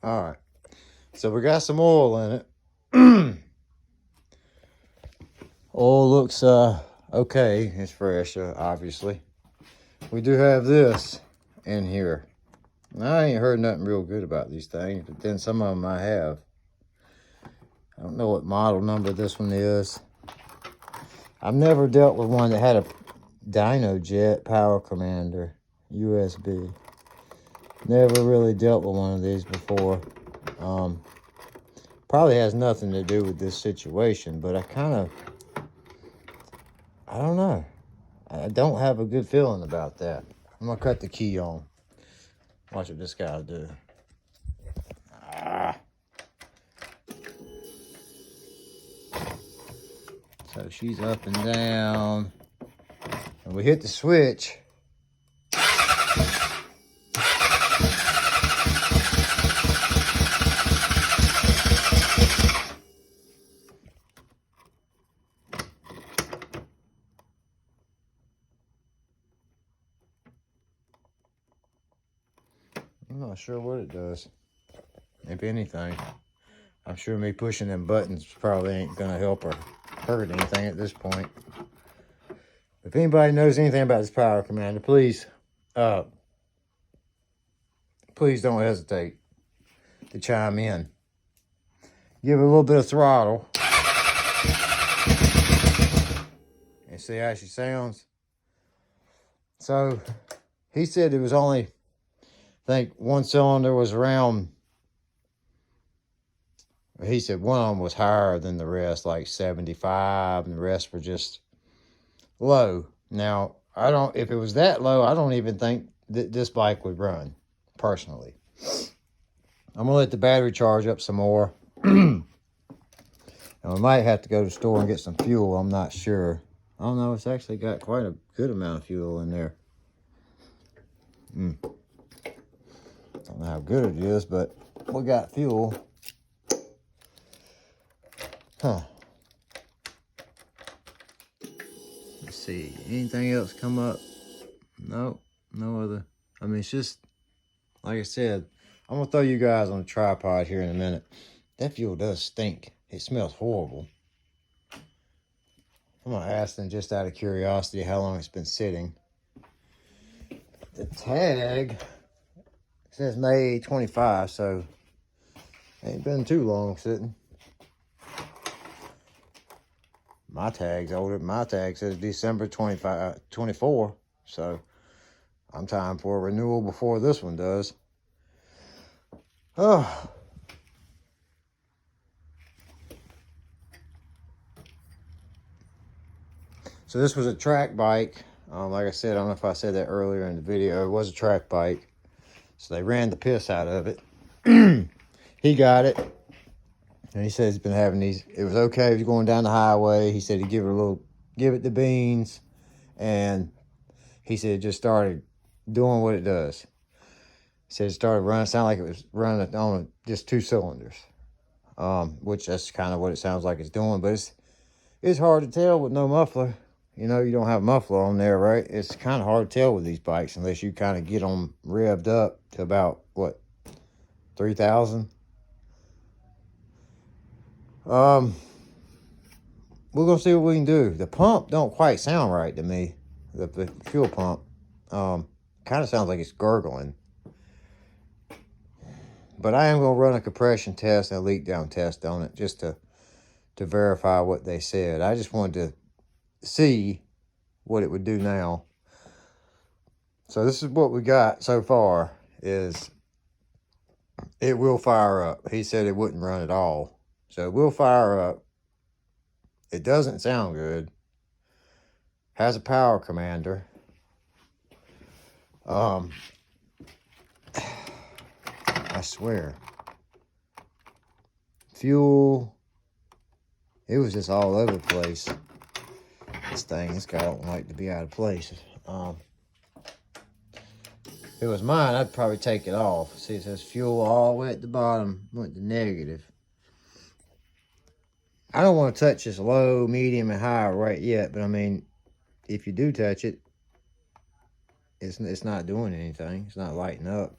All right. So we got some oil in it. Oil looks okay. It's fresh, obviously. We do have this in here. I ain't heard nothing real good about these things, but then some of them I have. I don't know what model number this one is. I've never dealt with one that had a DynoJet power commander USB. Never really dealt with one of these before. Probably has nothing to do with this situation, but I don't know. I don't have a good feeling about that. I'm gonna cut the key on. Watch what this guy will do. So she's up and down. And we hit the switch. I'm not sure what it does. If anything. I'm sure me pushing them buttons probably ain't gonna help or hurt anything at this point. If anybody knows anything about this power commander, please don't hesitate to chime in. Give it a little bit of throttle and see how she sounds. So he said it was only, I think one cylinder was around, he said one of them was higher than the rest, like 75, and the rest were just low. Now, if it was that low, I don't even think that this bike would run, personally. I'm gonna let the battery charge up some more. And we might have to go to the store and get some fuel, I'm not sure. I don't know, it's actually got quite a good amount of fuel in there. Don't know how good it is, but we got fuel. Huh. Let's see, anything else come up? Nope, no other. I mean, it's just, like I said, I'm gonna throw you guys on the tripod here in a minute. That fuel does stink. It smells horrible. I'm gonna ask them just out of curiosity how long it's been sitting. The tag says May 25, so ain't been too long sitting. My tag's older. My tag says December 24, so I'm time for a renewal before this one does. Oh. So this was a track bike. Like I said, I don't know if I said that earlier in the video. It was a track bike. So they ran the piss out of it. He got it. And he said he's been having these. It was okay if you're going down the highway. He said he'd give it the beans. And he said it just started doing what it does. He said it started running. It sounded like it was running on just 2 cylinders. Which that's kind of what it sounds like it's doing. But it's hard to tell with no muffler. You know, you don't have a muffler on there, right? It's kind of hard to tell with these bikes unless you kind of get them revved up to about, what, 3,000? We're going to see what we can do. The pump don't quite sound right to me. The fuel pump kind of sounds like it's gurgling. But I am going to run a compression test and a leak down test on it just to verify what they said. I just wanted to see what it would do now. So this is what we got so far, is it will fire up. He said it wouldn't run at all. So it will fire up. It doesn't sound good. Has a power commander. I swear. Fuel. It was just all over the place. This guy don't like to be out of place. If it was mine, I'd probably take it off. See, it says fuel all the way at the bottom, went to negative. I don't want to touch this low, medium, and high right yet, but I mean, if you do touch it, it's not doing anything. It's not lighting up.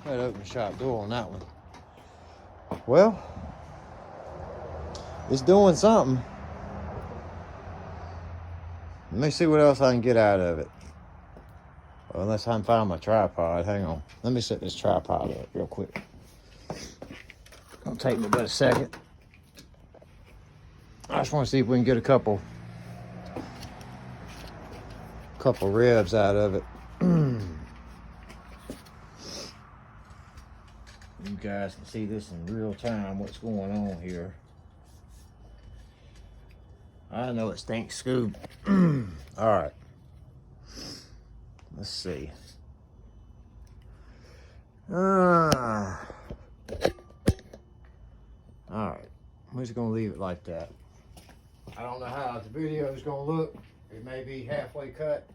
That open the shop door on that one. Well, it's doing something. Let me see what else I can get out of it. Well, unless I can find my tripod. Hang on. Let me set this tripod up real quick. It'll take me about a second. I just want to see if we can get a couple revs out of it. You guys can see this in real time, what's going on here. I know it stinks, Scoob. All right. Let's see. All right. We're just going to leave it like that. I don't know how the video is going to look. It may be halfway cut.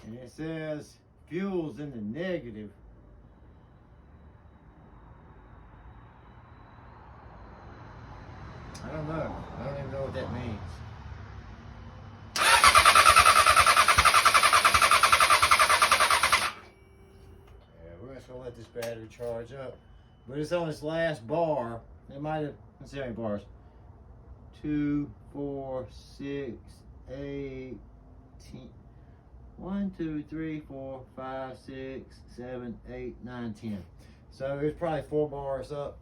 And it says fuel's in the negative. I don't know. I don't even know what that means. Yeah, we're just gonna let this battery charge up. But it's on its last bar. It might have, let's see how many bars. 2, 4, 6, 8, 10. 1, 2, 3, 4, 5, 6, 7, 8, 9, 10. So it's probably 4 bars up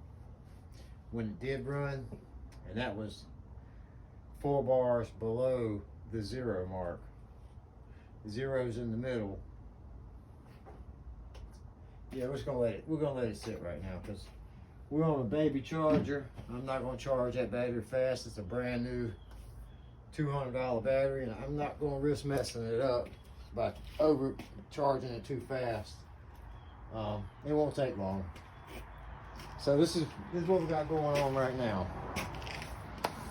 when it did run, and that was 4 bars below the 0 mark. The 0's in the middle. Yeah, we're gonna let it sit right now because we're on a baby charger. I'm not gonna charge that battery fast. It's a brand new $200 battery, and I'm not gonna risk messing it up by overcharging it too fast. It won't take long. So this is what we got going on right now.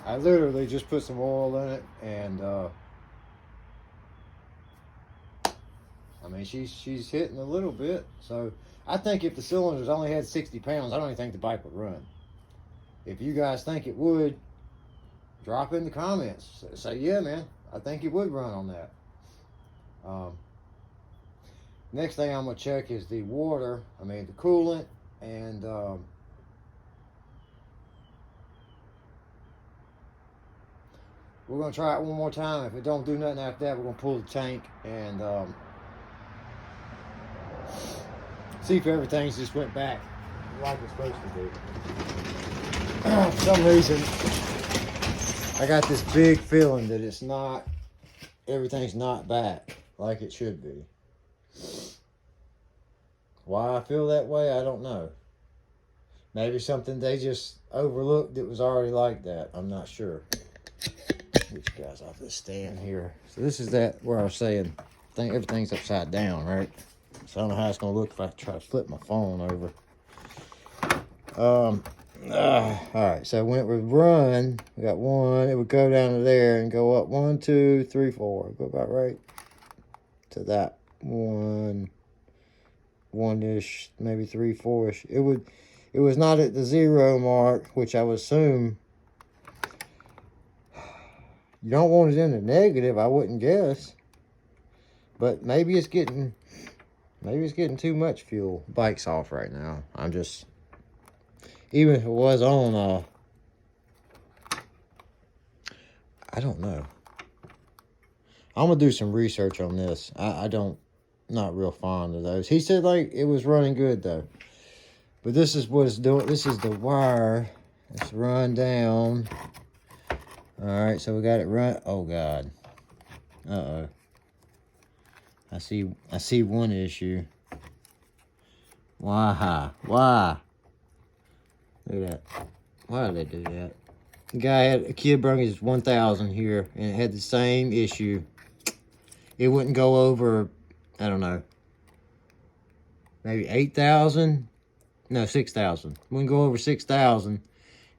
I literally just put some oil in it, and I mean she's hitting a little bit. So I think if the cylinders only had 60 pounds, I don't even think the bike would run. If you guys think it would, drop in the comments. Say, yeah, man, I think it would run on that. Next thing I'm gonna check is the water, the coolant, and we're gonna try it one more time. If it don't do nothing after that, we're gonna pull the tank and see if everything's just went back like it's supposed to be. For some reason, I got this big feeling that everything's not back like it should be. Why I feel that way, I don't know. Maybe something they just overlooked that was already like that. I'm not sure. Get you guys off this stand here. So this is where I was saying, I think everything's upside down, right? So I don't know how it's gonna look if I try to flip my phone over. All right, so when it would run, we got 1, it would go down to there and go up 1, 2, 3, 4. Go about right to that 1-ish, maybe 3, 4-ish. It was not at the 0 mark, which I would assume you don't want it in the negative, I wouldn't guess. But maybe it's getting too much fuel. Bike's off right now. I'm just, even if it was on, I don't know. I'm gonna do some research on this. Not real fond of those. He said like it was running good though. But this is what it's doing. This is the wire. It's run down. All right, so we got it run. Oh God. Uh-oh. I see one issue. Why? Why? Look at that. Why did they do that? The guy had a kid brought his 1000 here, and it had the same issue. It wouldn't go over, I don't know, maybe 8,000. No, 6,000. Wouldn't go over 6,000,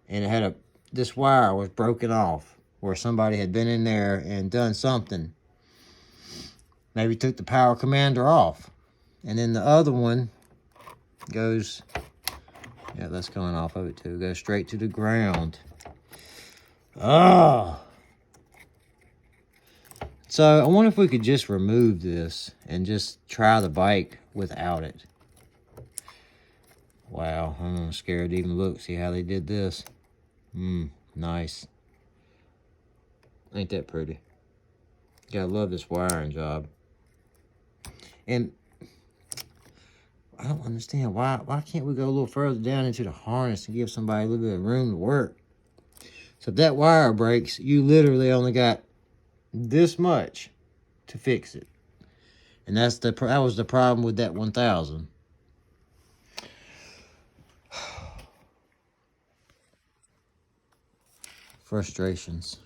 and it had this wire was broken off where somebody had been in there and done something. Maybe took the power commander off, and then the other one goes. Yeah, that's coming off of it too. Goes straight to the ground. Oh. So I wonder if we could just remove this and just try the bike without it. Wow, I'm scared to even look, see how they did this. Nice. Ain't that pretty? Gotta love this wiring job. And I don't understand why can't we go a little further down into the harness and give somebody a little bit of room to work? So if that wire breaks, you literally only got this much to fix it. And that was the problem with that 1000. Frustrations.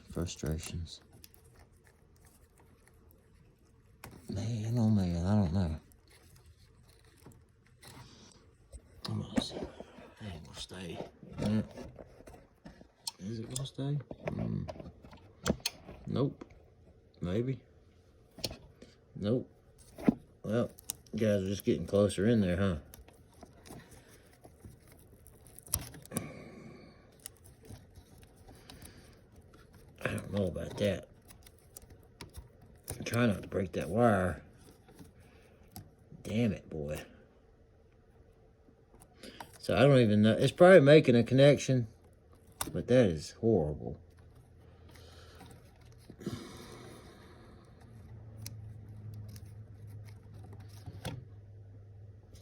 Man, oh man, I don't know. I'm gonna see. It ain't gonna stay. Is it gonna stay? Nope. Maybe. Nope. Well, you guys are just getting closer in there, huh? I don't know about that. I'm trying not to break that wire. Damn it, boy. So I don't even know. It's probably making a connection, but that is horrible.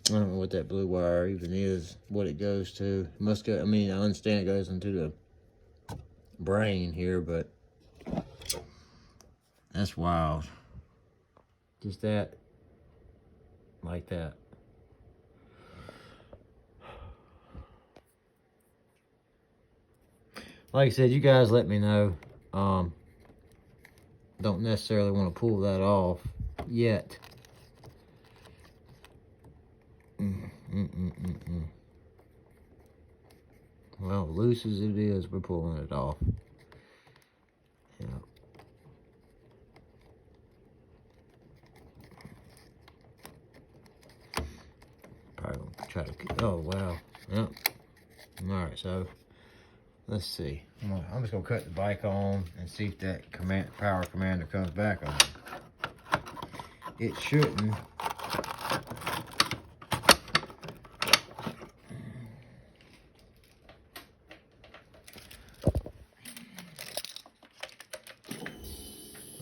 I don't know what that blue wire even is, what it goes to. It must go, I mean, I understand it goes into the brain here, but that's wild. Just that, like that. Like I said, you guys let me know. Don't necessarily want to pull that off yet. Well, loose as it is, we're pulling it off. Yeah. Probably gonna try to. Oh wow. Yep. All right, so let's see. I'm just gonna cut the bike on and see if that power commander comes back on. It shouldn't.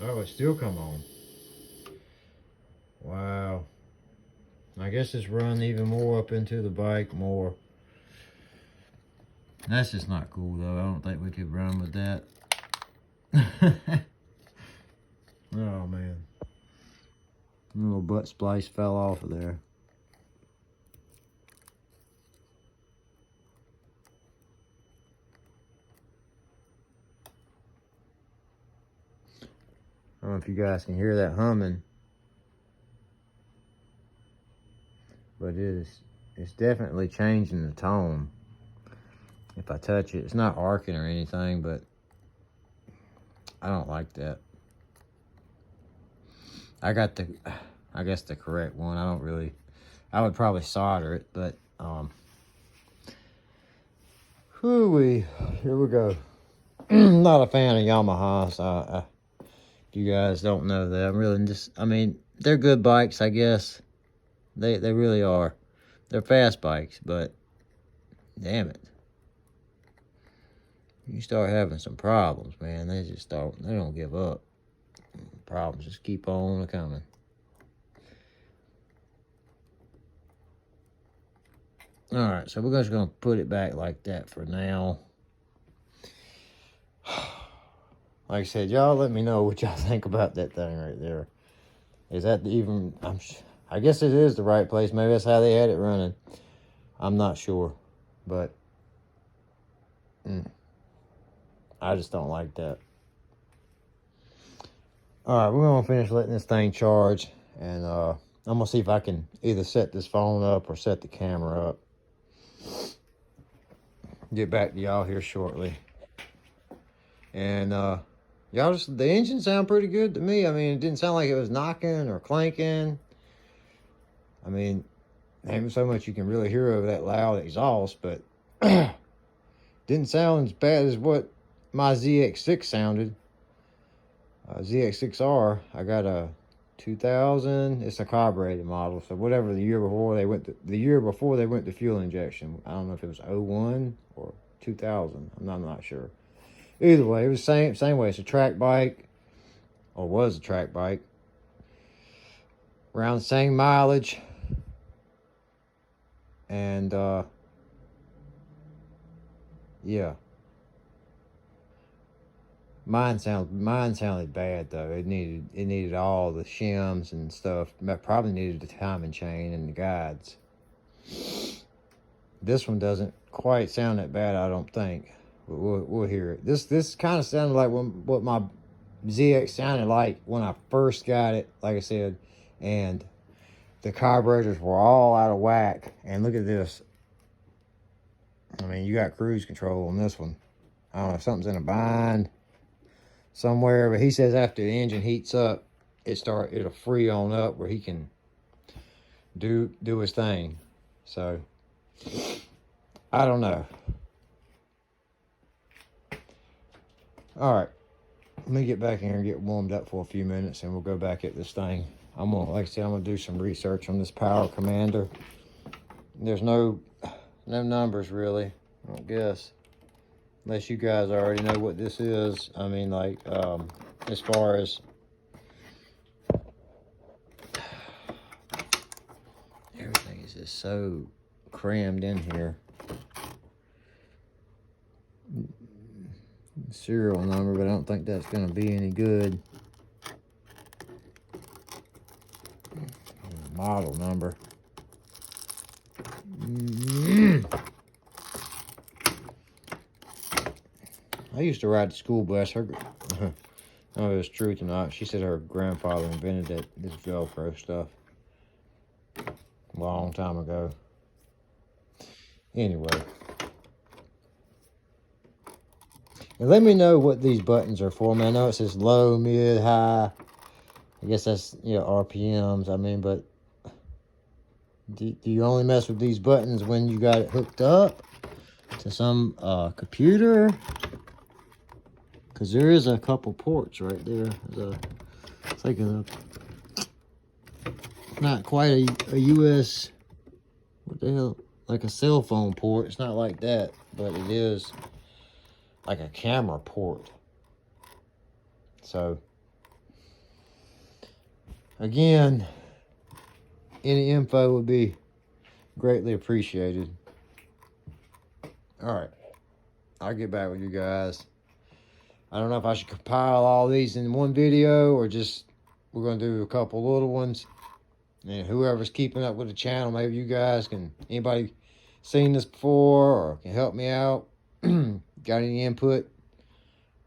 Oh, it still come on. Wow. I guess it's run even more up into the bike more. That's just not cool though. I don't think we could run with that. Oh man. The little butt splice fell off of there. I don't know if you guys can hear that humming. But it's definitely changing the tone. If I touch it, it's not arcing or anything, but I don't like that. I got I guess the correct one. I would probably solder it, but here we go. Not a fan of Yamaha, so you guys don't know that. I'm really I mean, they're good bikes, I guess. They really are. They're fast bikes, but damn it. You start having some problems, man. They don't give up. Problems just keep on coming. All right, so we're just gonna put it back like that for now. Like I said, y'all let me know what y'all think about that thing right there. Is that even, I guess it is the right place. Maybe that's how they had it running. I'm not sure. But I just don't like that. Alright, we're going to finish letting this thing charge. And I'm going to see if I can either set this phone up or set the camera up. Get back to y'all here shortly. And y'all just, the engine sound pretty good to me. I mean, it didn't sound like it was knocking or clanking. I mean, ain't so much you can really hear over that loud exhaust, but didn't sound as bad as what my ZX6 sounded. ZX6R, I got a 2000. It's a carbureted model, so whatever the year before they went to fuel injection. I don't know if it was 01 or 2000. I'm not sure. Either way, it was same way. It's a track bike, or was a track bike. Around the same mileage, and yeah. Mine sounded bad though. It needed all the shims and stuff. Probably needed the timing chain and the guides. This one doesn't quite sound that bad, I don't think. But we'll hear it. This kind of sounded like what my ZX sounded like when I first got it. Like I said, and the carburetors were all out of whack. And look at this. I mean, you got cruise control on this one. I don't know if something's in a bind somewhere, but he says after the engine heats up, it'll free on up where he can do his thing. So I don't know. All right, let me get back in here and get warmed up for a few minutes, and we'll go back at this thing. Like I said, I'm gonna do some research on this power commander. There's no numbers really, I don't guess. Unless you guys already know what this is. I mean, like, as far as everything is just so crammed in here. Serial number, but I don't think that's going to be any good. Model number. I used to ride the school bus. I don't know if it's truth or not. She said her grandfather invented this Velcro stuff a long time ago. Anyway. And let me know what these buttons are for, man. I know it says low, mid, high. I guess that's, RPMs. I mean, but do you only mess with these buttons when you got it hooked up to some computer? Because there is a couple ports right there. It's like not quite a US, what the hell, like a cell phone port. It's not like that, but it is like a camera port. So, again, any info would be greatly appreciated. All right, I'll get back with you guys. I don't know if I should compile all these in one video or just we're going to do a couple little ones. And whoever's keeping up with the channel, maybe you guys anybody seen this before or can help me out, got any input,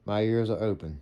my ears are open.